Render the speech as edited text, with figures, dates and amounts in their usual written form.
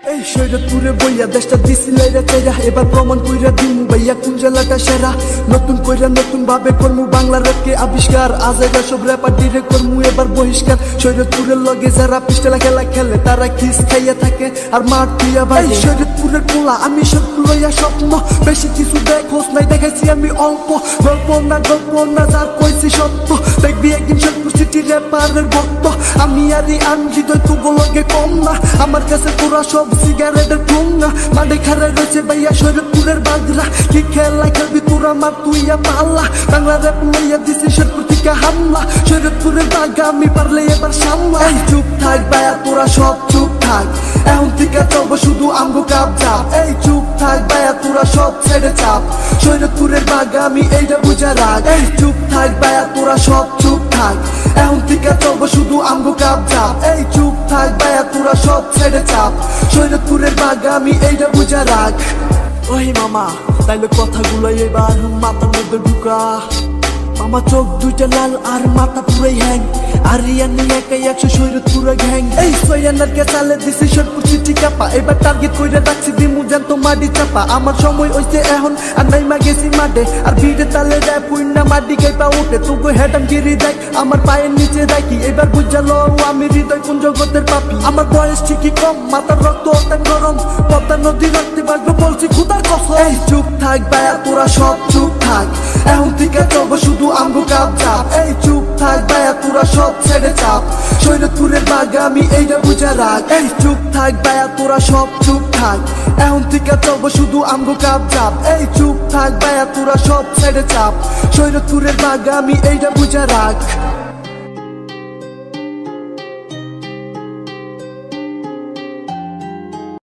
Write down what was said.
এই শরীয়তপুরে বইয়া দেশটা দিছিলাইরা চাইরা এবার প্রমাণ কইরা দিমু ভাইয়া কোন জেলাটা সেরা নতুন কইরা নতুন ভাবে করমু বাংলা র্যাপকে আবিষ্কার আজাইরা সব র্যাপার ডিরে করমু এবার বহিষ্কার শরীয়তপুরের লগে যারা পিস্টলা খেলা খেলে তারা খিস খাইয়া থাকে আর মার দিয়া ভাই শরীয়তপুরের পোলা আমি সব লইয়া স্বপ্ন বেশি কিছু দেখোস নাই দেখাইছি আমি অল্প গল্প না যার কইছি সত্য দেখবি একদিন শরীয়তপুর সিটি র্যাপারের ভক্ত আমি আরই হৃদয় তুগো লগে কম না আমার কাছে তোরা সব সিগারেটের ঠোঙ্গা মাঠে খারাই রয়েছে ভাইয়া শরীয়তপুরের বাগরা কি খেলা খেলবি তোরা মার তুইয়া পাল্লা বাংলা র্যাপ লইয়া দিছি শরীয়তপুর থেকে হামলা শরীয়তপুরের বাগা আমি পারলে এবার সামলা এই চুপ থাক ভাইয়া তোরা সব চুপ থাক এখন থেকে চলবো শুধু আমগো কাপ চাপ এই চুপ থাক ভাইয়া তোরা সব ছেড়ে চাপ শরীয়তপুরের বাগা আমি এইটা বুঝা রাখ এই চুপ থাক ভাইয়া তোরা সব চুপ থাক এখন থেকে চলবো শুধু আমগো কাপ চাপ এই চুপ থাক ভাইয়া তোরা সব ছেড়ে চাপ শরীয়তপুরের বাগা আমি এইটা বুঝা রাখ ওই মামা তাইলে কথাগুলো এবার মাথার মধ্যে ঢুকা মামা চোখ দুইটা লাল আর মাথা পুরাই হ্যাং আর রিয়ানি একাই 100 শরীয়তপুরে গ্যাং এই সয়ানার কে চালে দিছি শরীয়তপুর সিটি কাপা এবার টার্গেট কইরা রাখছি দিমু জানতো মাটি চাপা আমার সময় হইছে এখন আর নাই মা গেছি মাঠে আর ভিড়ে তালে যায় পুইন্না মাটি গাইপা উঠে তোকে হেডাম গিরি দেখ আমার পায়ের নিচে রাখি এবার বুঝালো আমি হৃদয় কোন জগতের পাপি আমার বয়স ঠিকই কম মাথার রক্ত অত্যন্ত গরম পদ্মা নদী রক্তে বাগবো বলছি খুদার কসম এই চুপ থাক ভাইয়া তোরা সব চুপ থাক এখন থেকে চলবো শুধু আমগো কাপ চাপ এই চুপ থাক ভাইয়া তোরা সব ছেড়ে চাপ শরীয়তপুরের বাগা আমি এইটা বুঝা রাখ এই চুপ থাক ভাইয়া তোরা সব চুপ থাক এখন থেকে চলবো শুধু আমগো কাপ চাপ এই চুপ থাক ভাইয়া তোরা সব ছেড়ে চাপ শরীয়তপুরের বাগা আমি এইটা বুঝা রাখ